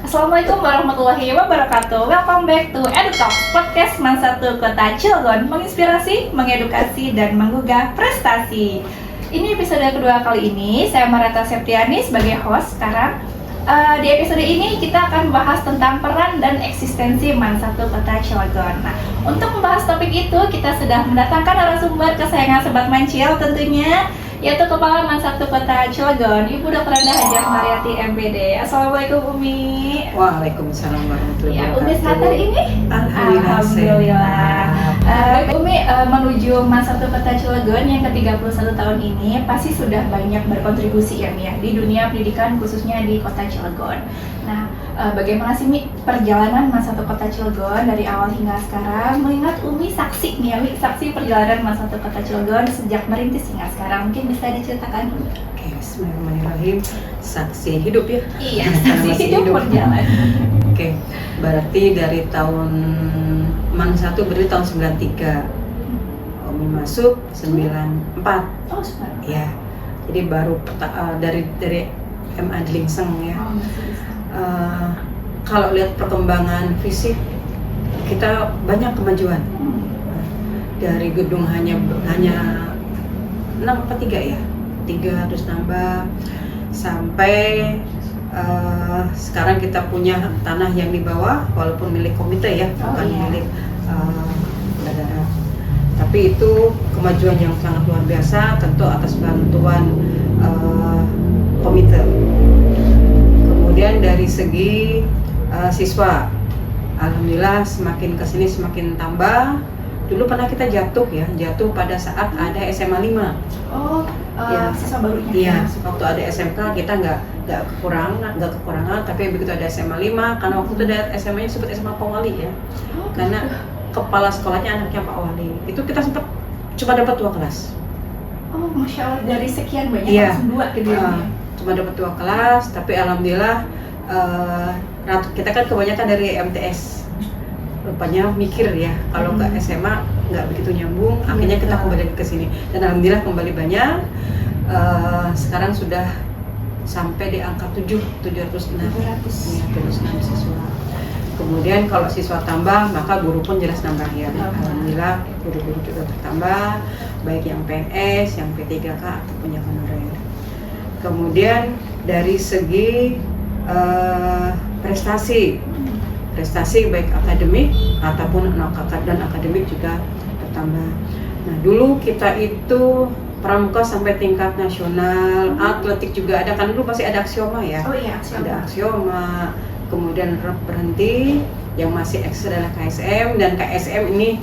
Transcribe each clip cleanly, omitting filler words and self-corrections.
Assalamualaikum warahmatullahi wabarakatuh. Welcome back to EduTalk, podcast Man 1 Kota Cilegon, menginspirasi, mengedukasi, dan menggugah prestasi. Ini episode kedua kali ini, saya Marata Septiani sebagai host sekarang. Di episode ini kita akan membahas tentang peran dan eksistensi Man 1 Kota Cilegon. Nah, untuk membahas topik itu, kita sudah mendatangkan narasumber kesayangan Sobat Mancil tentunya, yaitu Kepala Man 1 Kota Cilegon, Ibu Dr. Enda Hajah Mariati MPD. Assalamualaikum Umi. Waalaikumsalam warahmatullahi wabarakatuh. Umi sehat hari ini? Alhamdulillah. Umi menuju Man 1 Kota Cilegon yang ke-31 tahun ini pasti sudah banyak berkontribusi ya Mi ya di dunia pendidikan khususnya di Kota Cilegon. Nah, bagaimana sih Mi perjalanan Man 1 Kota Cilegon dari awal hingga sekarang? Mengingat Umi saksi nih ya Mi, saksi perjalanan Man 1 Kota Cilegon sejak merintis hingga sekarang. Mungkin bisa diceritakan Umi? Oke, bismillahirrahmanirrahim. Saksi hidup ya? Iya, saksi hidup perjalanan. Oke, berarti dari tahun Man 1 berarti tahun 93. Umi masuk 94. Oh, sebenarnya. Ya. Jadi baru dari MA di Lingseng ya. Kalau lihat perkembangan fisik kita banyak kemajuan. Dari gedung hanya 6 apa 3 ya? 3 terus nambah sampai sekarang kita punya tanah yang di bawah walaupun milik komite ya, bukan milik negara. Tapi itu kemajuan yang sangat luar biasa, tentu atas bantuan komite. Kemudian dari segi siswa, alhamdulillah semakin kesini semakin tambah. Dulu pernah kita jatuh pada saat ada SMA 5. Oh, ya, siswa barunya. Iya, waktu ada SMK kita nggak kekurangan, tapi begitu ada SMA 5, karena waktu itu ada SMA-nya disebut SMA Pak Wali ya. Karena kepala sekolahnya anaknya Pak Wali. Itu kita sempat cuma dapat 2 kelas. Oh, Masya Allah, dari sekian banyak langsung 2 gitu ya. Cuma dapat 2 kelas, tapi alhamdulillah kita kan kebanyakan dari MTS. Rupanya mikir ya, kalau ke SMA nggak begitu nyambung, akhirnya kita kembali ke sini. Dan alhamdulillah kembali banyak. Sekarang sudah sampai di angka 706 siswa. Kemudian kalau siswa tambah, maka guru pun jelas nambah ya. Alhamdulillah guru-guru juga bertambah, baik yang PNS, yang P3K ataupun yang honorer. Kemudian dari segi prestasi baik akademik ataupun dan akademik juga bertambah. Nah, dulu kita itu pramuka sampai tingkat nasional, atletik juga ada, kan dulu masih ada aksioma ya. Oh iya, aksioma. Ada aksioma, kemudian berhenti, yang masih eksis adalah KSM, dan KSM ini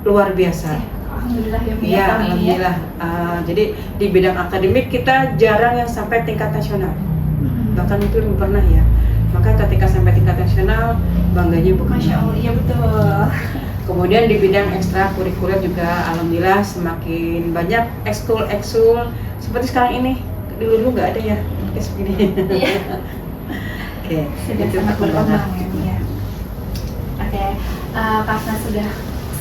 luar biasa. Alhamdulillah ya. Iya, alhamdulillah. Jadi di bidang akademik kita jarang yang sampai tingkat nasional. Bahkan itu belum pernah ya. Maka ketika sampai tingkat nasional, bangganya bukan. Masya Allah, iya betul. Kemudian di bidang ekstrakurikuler juga alhamdulillah semakin banyak ekskul seperti sekarang ini. Dulu nggak ada ya, kayak segini. Iya. Oke, sudah itu sangat berkembang ya. Oke, karena sudah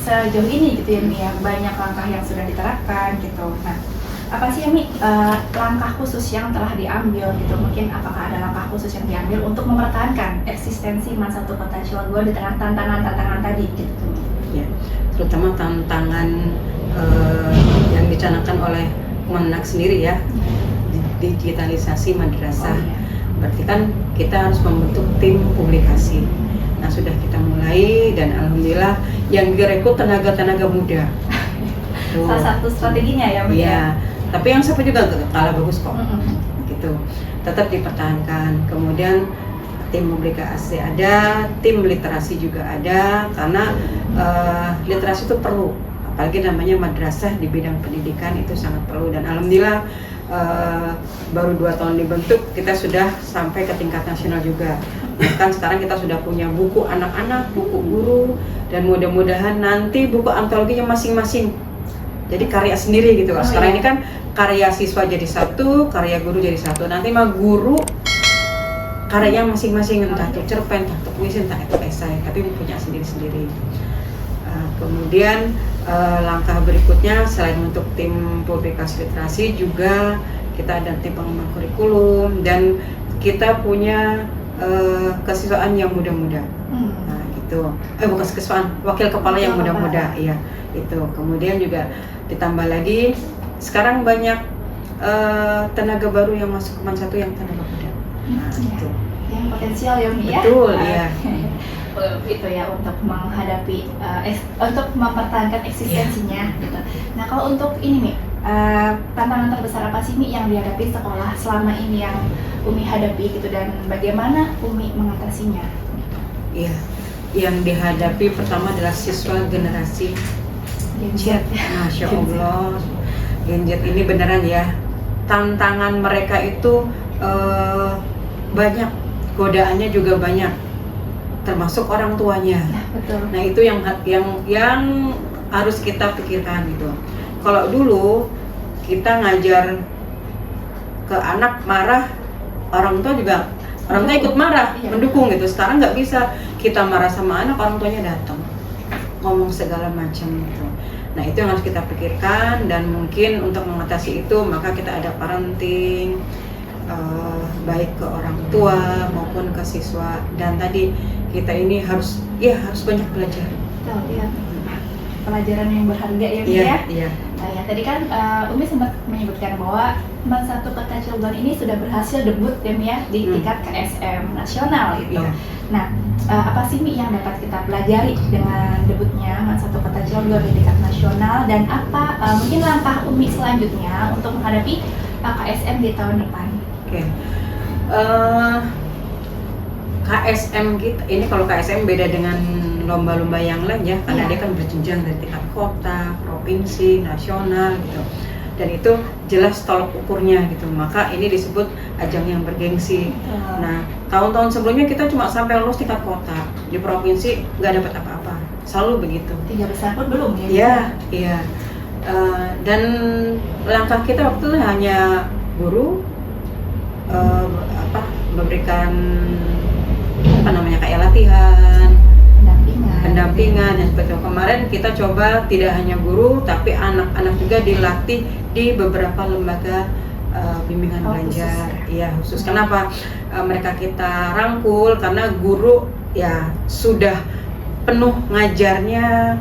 sejauh ini gitu ya Mi ya, banyak langkah yang sudah diterapkan gitu. Nah, apa sih ya Mi langkah khusus yang telah diambil gitu? Mungkin apakah ada langkah khusus yang diambil untuk mempertahankan eksistensi Man 1 Kota Cilegon di tengah tantangan tadi gitu? Ya, terutama tantangan yang dicanangkan oleh Kemenak sendiri ya, digitalisasi madrasah. Oh, iya. Berarti kan kita harus membentuk tim publikasi. Nah, sudah kita mulai dan alhamdulillah yang direkrut tenaga muda. Salah satu strateginya ya Mi. Iya, tapi yang satu juga kalah bagus kok. Gitu. Tetap dipertahankan. Kemudian tim publikasi ada, tim literasi juga ada, karena literasi itu perlu, apalagi namanya madrasah di bidang pendidikan itu sangat perlu. Dan alhamdulillah baru 2 tahun dibentuk kita sudah sampai ke tingkat nasional juga. Bahkan sekarang kita sudah punya buku anak-anak, buku guru, dan mudah-mudahan nanti buku antologinya masing-masing jadi karya sendiri gitu. Sekarang ini kan karya siswa jadi satu, karya guru jadi satu. Nanti mah guru karyanya masing-masing, entah itu cerpen, entah itu puisi, entah itu esai, tapi punya sendiri-sendiri. Kemudian langkah berikutnya selain untuk tim publikasi literasi juga kita ada tim pengembangan kurikulum, dan kita punya kesiswaan yang muda-muda. Nah, gitu. Bukan kesiswaan, wakil kepala yang muda-muda, iya. Itu. Kemudian juga ditambah lagi sekarang banyak tenaga baru yang masuk ke Man 1 yang tenaga muda. Nah, itu. Yang potensial ya Mi ya. Betul, iya. Itu ya untuk menghadapi untuk mempertahankan eksistensinya gitu. Nah, kalau untuk ini Mi, tantangan terbesar apa sih Mi yang dihadapi sekolah selama ini yang Umi hadapi gitu, dan bagaimana Umi mengatasinya? Iya. Yang dihadapi pertama adalah siswa generasi Gen Z. Masya Allah, Gen Z ini beneran ya, tantangan mereka itu banyak, godaannya juga banyak, termasuk orang tuanya. Nah, betul. Nah, itu yang harus kita pikirkan gitu. Kalau dulu kita ngajar ke anak marah, orang tua ikut marah, Iya. mendukung gitu. Sekarang nggak bisa, kita marah sama anak, orang tuanya datang ngomong segala macam gitu. Nah, itu yang harus kita pikirkan, dan mungkin untuk mengatasi itu maka kita ada parenting, baik ke orang tua maupun ke siswa, dan tadi kita ini harus banyak belajar. Betul, ya. Pelajaran yang berharga ya Mi ya. Iya. Nah, ya tadi kan Umi sempat menyebutkan bahwa Man 1 Kota Cilegon ini sudah berhasil debut ya Mi ya di tingkat KSM nasional gitu. Iya. Nah, apa sih Mi yang dapat kita pelajari dengan debutnya Man 1 Kota Cilegon di tingkat nasional, dan apa mungkin langkah Umi selanjutnya untuk menghadapi KSM di tahun depan? Oke. KSM kita ini, kalau KSM beda dengan lomba-lomba yang lain ya, karena Iya. dia kan berjenjang dari tingkat kota, provinsi, nasional gitu. Dan itu jelas tolok ukurnya gitu. Maka ini disebut ajang yang bergengsi. Nah, tahun-tahun sebelumnya kita cuma sampai lulus tingkat kota. Di provinsi nggak dapat apa-apa. Selalu begitu. 3 besar pun belum ya? Iya, iya. Dan langkah kita waktu itu hanya guru, memberikan kayak latihan, pendampingan dan sebagainya. Kemarin kita coba tidak hanya guru, tapi anak-anak juga dilatih di beberapa lembaga bimbingan belajar. Iya, khusus. Kenapa mereka kita rangkul? Karena guru ya sudah penuh ngajarnya,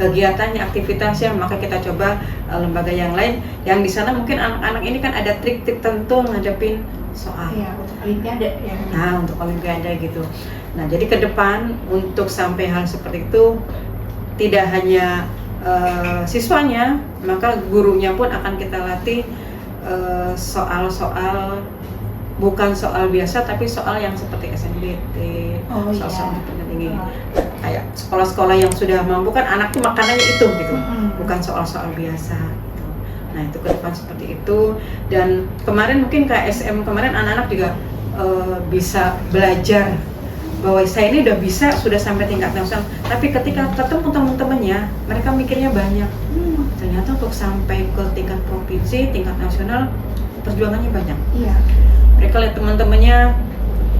kegiatannya, aktivitasnya, maka kita coba lembaga yang lain yang di sana mungkin anak-anak ini kan ada trik-trik tertentu ngadepin soal. Iya, untuk olimpiade ya. Nah, untuk olimpiade gitu. Nah, jadi ke depan untuk sampai hal seperti itu tidak hanya siswanya, maka gurunya pun akan kita latih soal-soal, bukan soal biasa tapi soal yang seperti SNBT, soal-soal tinggi. Kayak sekolah-sekolah yang sudah mampu kan anak tuh makanannya itu gitu, bukan soal-soal biasa gitu. Nah, itu ke depan seperti itu. Dan kemarin mungkin KSM kemarin anak-anak juga bisa belajar bahwa saya ini udah bisa, sudah sampai tingkat nasional, tapi ketika ketemu teman-temannya mereka mikirnya banyak. Ternyata untuk sampai ke tingkat provinsi, tingkat nasional perjuangannya banyak. Iya. Mereka lihat teman-temannya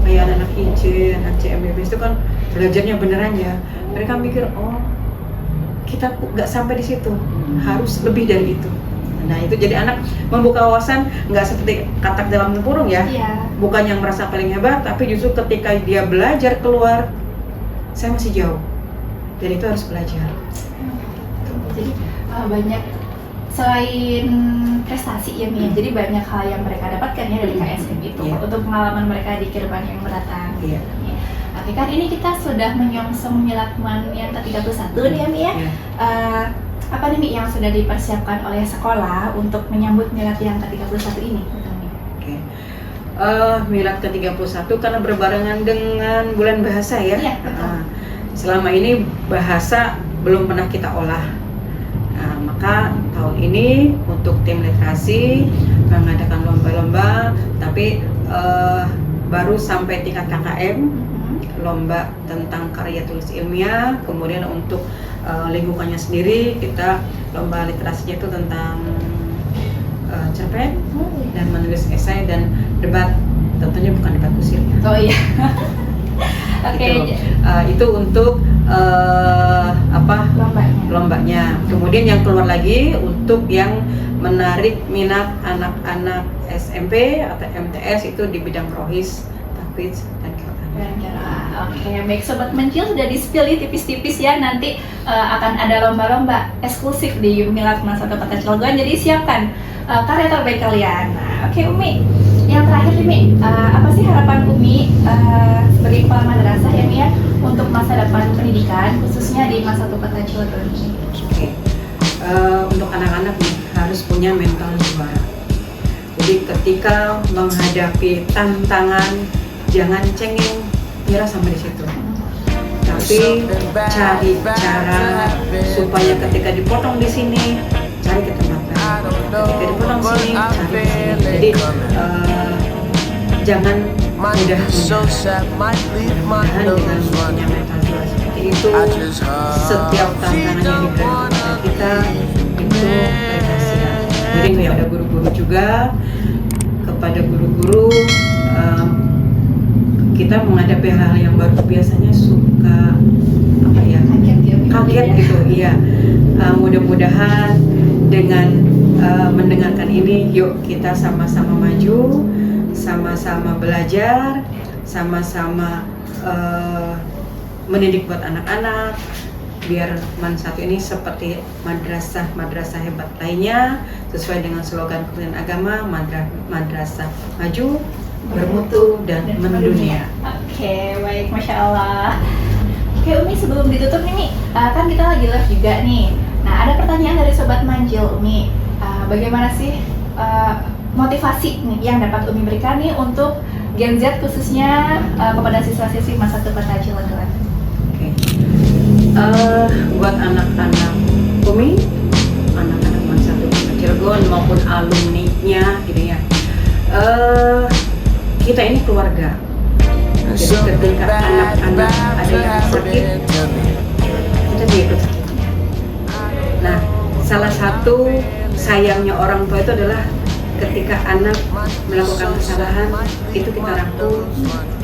kayak anak IJ, anak CMBB itu kan belajarnya beneran ya. Mereka mikir, oh kita nggak sampai di situ, harus lebih dari itu. Nah, itu jadi anak membuka wawasan, nggak seperti katak dalam tempurung ya. Iya. Bukan yang merasa paling hebat, tapi justru ketika dia belajar keluar, saya masih jauh. Dan itu harus belajar. Jadi banyak, selain prestasi ya Mi, jadi banyak hal yang mereka dapatkan ya dari KSM itu untuk pengalaman mereka di kehidupan yang mendatang. Iya. Oke, kan ini kita sudah menyongsong Milad-Man yang ke-31 nih ya Mi ya. Apa nih Mi yang sudah dipersiapkan oleh sekolah untuk menyambut Milad yang ke-31 ini? Oke. Milad ke-31 karena berbarengan dengan bulan bahasa ya. Iya, betul. Selama ini bahasa belum pernah kita olah. Maka tahun ini untuk tim literasi mengadakan lomba-lomba, tapi baru sampai tingkat KKM, lomba tentang karya tulis ilmiah. Kemudian untuk lingkungannya sendiri kita lomba literasinya itu tentang cerpen dan menulis esai dan debat, tentunya bukan debat kusir ya. Oh iya. Oke. Itu untuk lombanya. Kemudian yang keluar lagi untuk yang menarik minat anak-anak SMP atau MTS itu di bidang rohis, tahfidz dan Quran. Oke, baik Sobat Mencil, sudah di-spill nih tipis-tipis ya. Nanti akan ada lomba-lomba eksklusif di Milad Masa Kota Cilegon. Jadi siapkan karya terbaik kalian. Nah, oke Umi, yang terakhir nih Mi, apa sih harapan Umi sebagai kepala madrasah ya Mi ya untuk masa depan pendidikan khususnya di Masa Kota Cilegon ini? Oke. Untuk anak-anak nih harus punya mental juara. Jadi ketika menghadapi tantangan, jangan cengeng nyerah sampai di situ. Tapi cari cara supaya ketika dipotong di sini, cari ke tempat lain. Ketika dipotong di sini, cari ke sini. Jadi jangan mudah-mudahan dengan punya mental juara seperti itu, setiap tantangan yang diberikan kepada kita itu berhasil. Jadi kepada guru-guru juga, kepada guru-guru kita menghadapi hal yang baru biasanya suka kaget gitu, iya. Mudah-mudahan dengan mendengarkan ini, yuk kita sama-sama maju, sama-sama belajar, sama-sama mendidik buat anak-anak, biar MAN 1 ini seperti madrasah hebat lainnya, sesuai dengan slogan Kementerian Agama, madrasah maju, bermutu dan mendunia. Oke, baik, Masya Allah. Oke Umi, sebelum ditutup nih Mi, kan kita lagi live juga nih. Nah, ada pertanyaan dari Sobat Manjil Umi, bagaimana sih motivasi nih yang dapat Umi berikan nih untuk Gen Z khususnya kepada siswa-siswi Masa Kota Cilegon? Oke. Buat anak-anak Umi, anak-anak Masa Kota Cilegon maupun alumni-nya gitu ya. Kita ini keluarga. Jadi ketika anak-anak ada yang sakit, kita juga ikut sakit. Nah, salah satu sayangnya orang tua itu adalah ketika anak melakukan kesalahan, itu kita rangkul,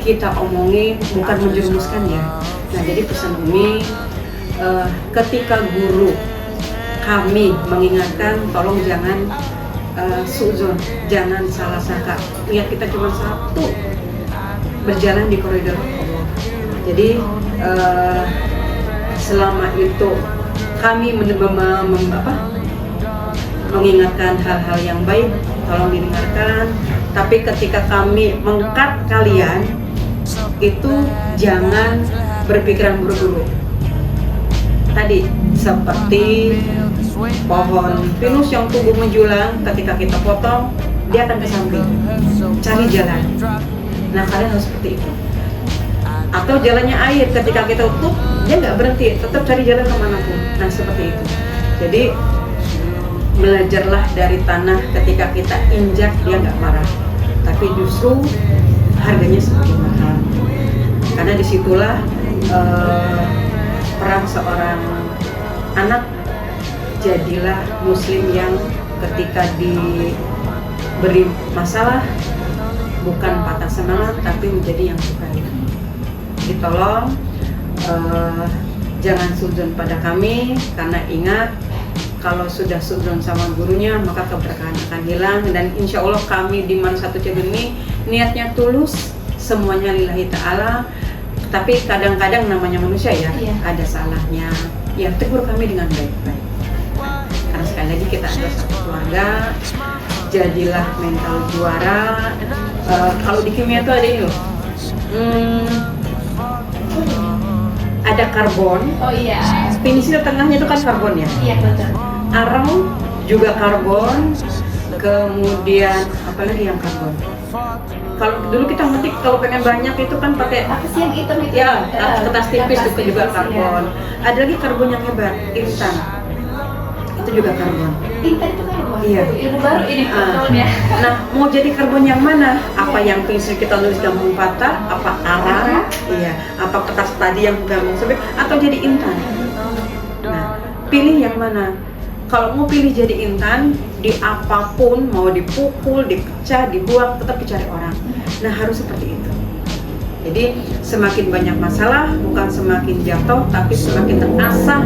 kita omongin, bukan menjerumuskan ya. Nah, jadi pesan Umi, ketika guru kami mengingatkan, tolong jangan suzon, jangan salah sangka. Lihat kita cuma satu berjalan di koridor Allah. Jadi selama itu kami mengingatkan hal-hal yang baik, tolong didengarkan. Tapi ketika kami mengkat kalian, itu jangan berpikiran buru-buru. Tadi seperti pohon pinus yang tumbuh menjulang, ketika kita potong, dia akan ke samping, cari jalan. Nah, kalian harus seperti itu. Atau jalannya air, ketika kita tutup, dia nggak berhenti, tetap cari jalan kemanapun. Nah, seperti itu. Jadi, belajarlah dari tanah, ketika kita injak, dia nggak marah. Tapi justru harganya semakin mahal. Karena disitulah peran seorang anak. Jadilah muslim yang ketika diberi masalah bukan patah semangat, tapi menjadi yang sukai. Jadi tolong jangan suzon pada kami, karena ingat kalau sudah suzon sama gurunya maka keberkahan akan hilang. Dan insya Allah kami di MAN 1 Cilegon ini niatnya tulus, semuanya lillahi ta'ala. Tapi kadang-kadang namanya manusia ya, ada salahnya. Ya tegur kami dengan baik-baik. Karena sekali lagi kita adalah satu keluarga, jadilah mental juara. Kalau di kimia itu ada ini loh, ada karbon. Oh iya. Penisila tengahnya itu kan karbon ya. Iya betul. Arang juga karbon. Kemudian apa lagi yang karbon? Kalau dulu kita ngetik kalau pengen banyak itu kan pakai apa sih yang hitam itu? Ya, kertas tipis itu juga karbon. Ada lagi karbon yang hebat, intan. Itu juga karbon. Intan itu karbon. Iya. Ilmu baru ini ya. Nah, mau jadi karbon yang mana? Apa yang pensil kita nulis gampang patah? Apa arang? Iya. Apa kertas tadi yang gampang sobek? Atau jadi intan? Nah, pilih yang mana? Kalau mau pilih jadi intan, di apapun, mau dipukul, dipecah, dibuang, tetap dicari orang. Nah, harus seperti itu. Jadi semakin banyak masalah, bukan semakin jatuh, tapi semakin terasah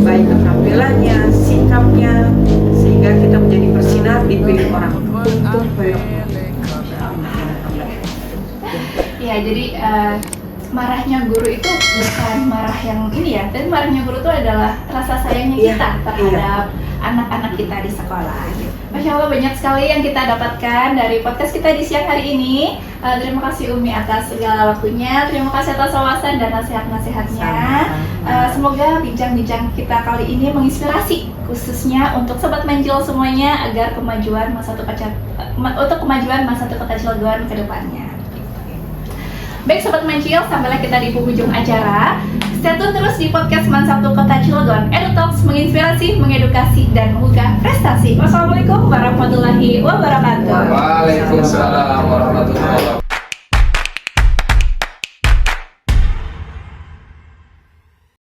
baik keterampilannya, sikapnya, sehingga kita menjadi bersinar dipilih orang untuk Ya, jadi marahnya guru itu bukan marah yang ini ya, tapi marahnya guru itu adalah rasa sayangnya kita terhadap anak-anak kita di sekolah. Masya Allah, banyak sekali yang kita dapatkan dari podcast kita di siang hari ini. Terima kasih Umi atas segala waktunya, terima kasih atas wawasan dan nasihat-nasihatnya. Semoga bincang-bincang kita kali ini menginspirasi, khususnya untuk Sobat Manjil semuanya agar kemajuan Mansatu Kota Cilegon ke depannya. Baik Sobat Manjil, sampailah kita di penghujung acara. Stay tune terus di podcast Mansatu Kota Cilegon, EduTalks, menginspirasi, mengedukasi, dan menggugah prestasi. Wassalamualaikum warahmatullahi wabarakatuh.